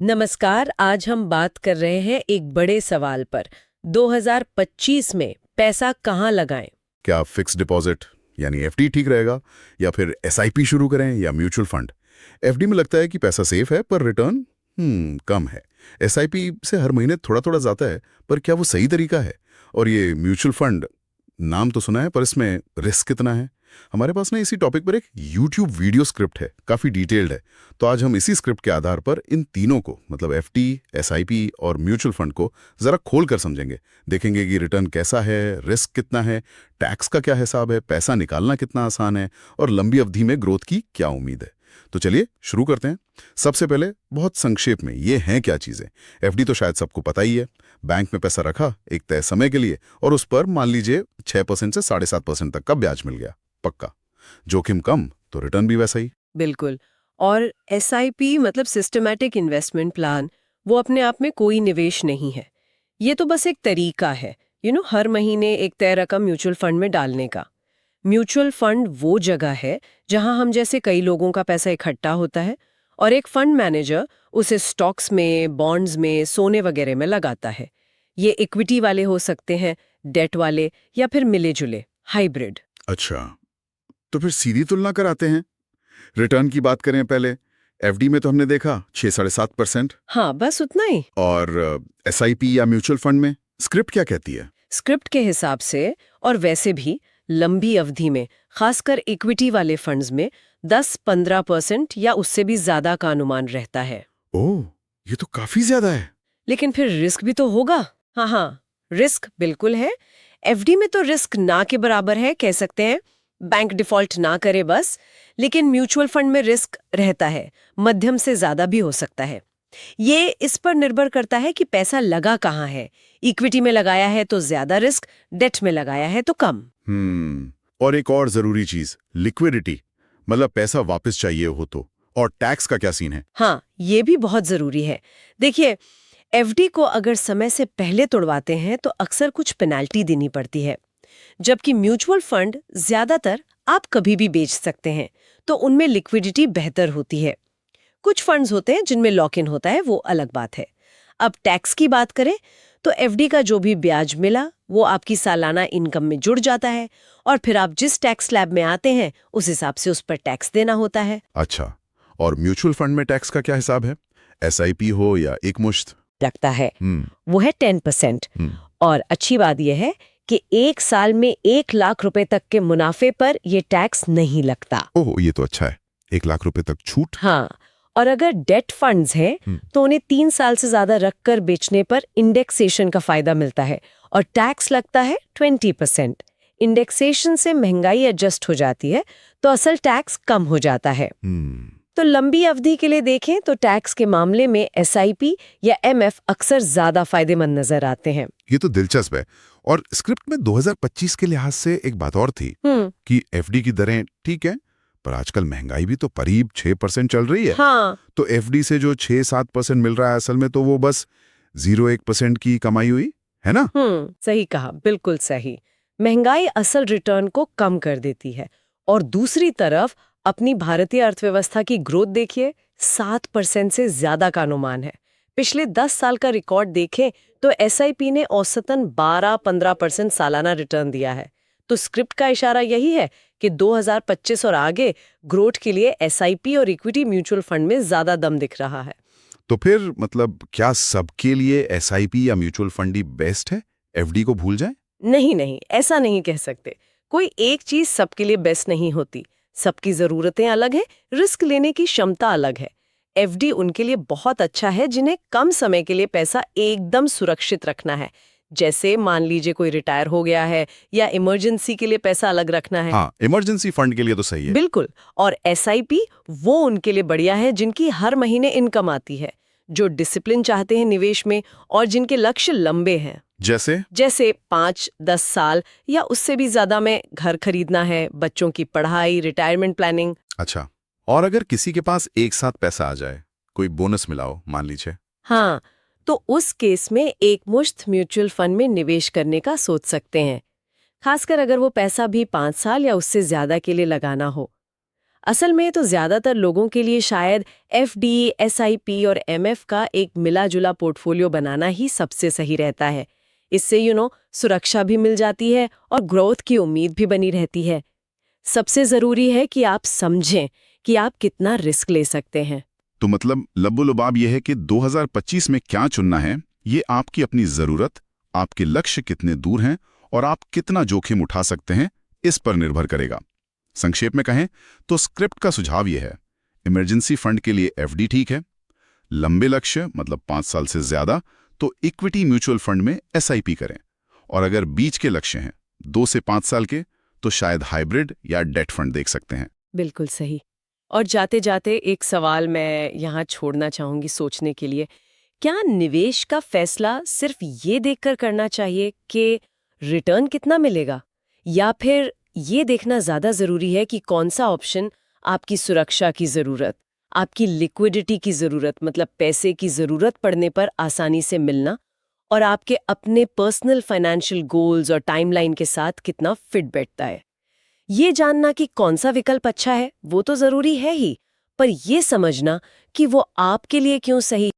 नमस्कार। आज हम बात कर रहे हैं एक बड़े सवाल पर। 2025 में पैसा कहाँ लगाएं? क्या फिक्स डिपॉजिट यानी एफडी ठीक रहेगा, या फिर एसआईपी शुरू करें, या म्यूचुअल फंड? एफडी में लगता है कि पैसा सेफ है पर रिटर्न कम है। एसआईपी से हर महीने थोड़ा थोड़ा जाता है, पर क्या वो सही तरीका है? और ये म्यूचुअल फंड, नाम तो सुना है पर इसमें रिस्क कितना है? हमारे पास ना इसी टॉपिक पर एक यूट्यूब वीडियो स्क्रिप्ट है, काफी डिटेल्ड है। तो आज हम इसी स्क्रिप्ट के आधार पर इन तीनों को, मतलब एफडी, एसआईपी और म्यूचुअल फंड को जरा खोल कर समझेंगे। देखेंगे कि रिटर्न कैसा है, रिस्क कितना है, टैक्स का क्या हिसाब है, पैसा निकालना कितना आसान है, और लंबी अवधि में ग्रोथ की क्या उम्मीद है। तो चलिए शुरू करते हैं। सबसे पहले बहुत संक्षेप में ये हैं क्या चीजें। एफडी तो शायद सबको पता ही है। बैंक में पैसा रखा एक तय समय के लिए, और उस पर मान लीजिए 6% से 7.5% तक का ब्याज मिल गया, पक्का। जोखिम कम तो रिटर्न भी वैसा ही। बिल्कुल। और एसआईपी मतलब सिस्टमैटिक इन्वेस्टमेंट प्लान, वो अपने आप में कोई निवेश नहीं है। ये तो बस एक तरीका है, हर महीने एक तय रकम म्यूचुअल फंड में डालने का। म्यूचुअल फंड वो जगह है जहां हम जैसे कई लोगों का पैसा इकट्ठा होता है और एक फंड मैनेजर उसे स्टॉक्स में, बॉन्ड्स में, सोने वगैरह में लगाता है। ये इक्विटी वाले हो सकते हैं, डेट वाले, या फिर मिले जुले हाइब्रिड। अच्छा, तो फिर सीधी तुलना कराते हैं। रिटर्न की बात करें पहले। एफडी में तो हमने देखा 6-7.5%। हाँ, बस उतना ही। और एसआईपी या म्यूचुअल फंड में स्क्रिप्ट क्या कहती है? स्क्रिप्ट के हिसाब से और वैसे भी लंबी अवधि में, खासकर इक्विटी वाले फंड्स में 10-15% या उससे भी ज्यादा का अनुमान रहता है। ओह, ये तो काफी ज्यादा है। लेकिन फिर रिस्क भी तो होगा। हाँ, रिस्क बिल्कुल है। एफडी में तो रिस्क ना के बराबर है, कह सकते हैं। बैंक डिफॉल्ट ना करे बस। लेकिन म्यूचुअल फंड में रिस्क रहता है, मध्यम से ज्यादा भी हो सकता है। ये इस पर निर्भर करता है कि पैसा लगा कहाँ है। इक्विटी में लगाया है तो ज्यादा रिस्क, डेट में लगाया है तो कम। और एक और जरूरी चीज, लिक्विडिटी, मतलब पैसा वापस चाहिए हो तो। और टैक्स का क्या सीन है? हाँ, ये भी बहुत जरूरी है। देखिए, एफडी को अगर समय से पहले तोड़वाते हैं तो अक्सर कुछ पेनाल्टी देनी पड़ती है, जबकि म्यूचुअल फंड ज्यादातर आप कभी भी बेच सकते हैं, तो उनमें लिक्विडिटी बेहतर होती है। कुछ फंड्स होते हैं जिनमें लॉक इन होता है, वो अलग बात है। अब टैक्स की बात करें तो एफडी का जो भी ब्याज मिला वो आपकी सालाना इनकम में जुड़ जाता है, और फिर आप जिस टैक्स स्लैब में आते हैं उस हिसाब से उस पर टैक्स देना होता है। अच्छा, और म्यूचुअल फंड में टैक्स का क्या हिसाब है? एसआईपी हो या एक मुश्त? लगता है वो है 10%। और अच्छी बात यह है कि एक साल में 1 लाख रुपए तक के मुनाफे पर ये टैक्स नहीं लगता। ओह, ये तो अच्छा है। 1 लाख रुपए तक छूट। हाँ, और अगर डेट फंड्स हैं तो उन्हें 3 साल से ज्यादा रखकर बेचने पर इंडेक्सेशन का फायदा मिलता है, और टैक्स लगता है 20%। इंडेक्सेशन से महंगाई एडजस्ट हो जाती है तो असल टैक्स कम हो जाता है। तो लंबी अवधि के लिए देखें तो टैक्स के मामले में एसआईपी या एमएफ अक्सर ज्यादा फायदेमंद नजर आते हैं। ये तो दिलचस्प है। और स्क्रिप्ट में 2025 के लिहाज से एक बात और थी कि एफडी की दरें ठीक है, पर आजकल महंगाई भी तो करीब 6% चल रही है। हाँ, तो एफडी से जो 6-7% मिल रहा है, असल में तो वो बस 0.1% की कमाई हुई है ना? सही कहा, बिल्कुल सही। महंगाई असल रिटर्न को कम कर देती है। और दूसरी तरफ अपनी भारतीय अर्थव्यवस्था की ग्रोथ देखिए, 7% से ज्यादा का अनुमान है। पिछले 10 साल का रिकॉर्ड देखें तो एसआईपी ने औसतन 12-15% सालाना रिटर्न दिया है। तो स्क्रिप्ट का इशारा यही है कि 2025 और आगे ग्रोथ के लिए एसआईपी और इक्विटी म्यूचुअल फंड में ज्यादा दम दिख रहा है। तो फिर मतलब क्या सबके लिए एसआईपी या म्यूचुअल फंड ही बेस्ट है? एफडी को भूल जाएं? नहीं, ऐसा नहीं कह सकते। कोई एक चीज सबके लिए बेस्ट नहीं होती। सबकी जरूरतें अलग हैं, रिस्क लेने की क्षमता अलग है। एफडी उनके लिए बहुत अच्छा है जिन्हें कम समय के लिए पैसा एकदम सुरक्षित रखना है, जैसे मान लीजिए कोई रिटायर हो गया है या इमरजेंसी के लिए पैसा अलग रखना है। हाँ, इमरजेंसी फंड के लिए तो सही है। बिल्कुल। और एसआईपी वो उनके लिए बढ़िया है जिनकी हर महीने इनकम आती है, जो डिसिप्लिन चाहते हैं निवेश में, और जिनके लक्ष्य लंबे हैं। जैसे 5-10 साल या उससे भी ज्यादा में घर खरीदना है, बच्चों की पढ़ाई, रिटायरमेंट प्लानिंग। अच्छा, और अगर किसी के पास एक साथ पैसा आ जाए, कोई बोनस मिला हो मान लीजिए। हाँ, तो उस केस में एक मुश्त म्यूचुअल फंड में निवेश करने का सोच सकते हैं, खासकर अगर वो पैसा भी 5 साल या उससे ज्यादा के लिए लगाना हो। असल में तो ज्यादातर लोगों के लिए शायद एफडी, एसआईपी और एमएफ का एक मिला-जुला पोर्टफोलियो बनाना ही सबसे सही रहता है। इससे सुरक्षा भी मिल जाती है और ग्रोथ की उम्मीद भी बनी रहती है। सबसे जरूरी है कि आप समझें कि आप कितना रिस्क ले सकते हैं। तो मतलब लबो-लुबाब यह है कि 2025 में क्या चुनना है, ये आपकी अपनी जरूरत, आपके लक्ष्य कितने दूर हैं और आप कितना जोखिम उठा सकते हैं, इस पर निर्भर करेगा। संक्षेप में कहें तो स्क्रिप्ट का सुझाव यह है, इमरजेंसी फंड के लिए एफडी ठीक है, लंबे लक्ष्य मतलब 5 साल से ज्यादा तो इक्विटी म्यूचुअल फंड में एसआईपी करें, और अगर बीच के लक्ष्य हैं 2 से 5 साल के तो शायद हाइब्रिड या डेट फंड देख सकते हैं। बिल्कुल सही। और जाते जाते एक सवाल मैं यहाँ छोड़ना चाहूंगी सोचने के लिए। क्या निवेश का फैसला सिर्फ ये देखकर करना चाहिए कि रिटर्न कितना मिलेगा, या फिर ये देखना ज्यादा जरूरी है कि कौन सा ऑप्शन आपकी सुरक्षा की जरूरत, आपकी लिक्विडिटी की जरूरत मतलब पैसे की जरूरत पड़ने पर आसानी से मिलना, और आपके अपने पर्सनल फाइनेंशियल गोल्स और टाइमलाइन के साथ कितना फिट बैठता है? ये जानना कि कौन सा विकल्प अच्छा है वो तो जरूरी है ही, पर ये समझना कि वो आपके लिए क्यों सही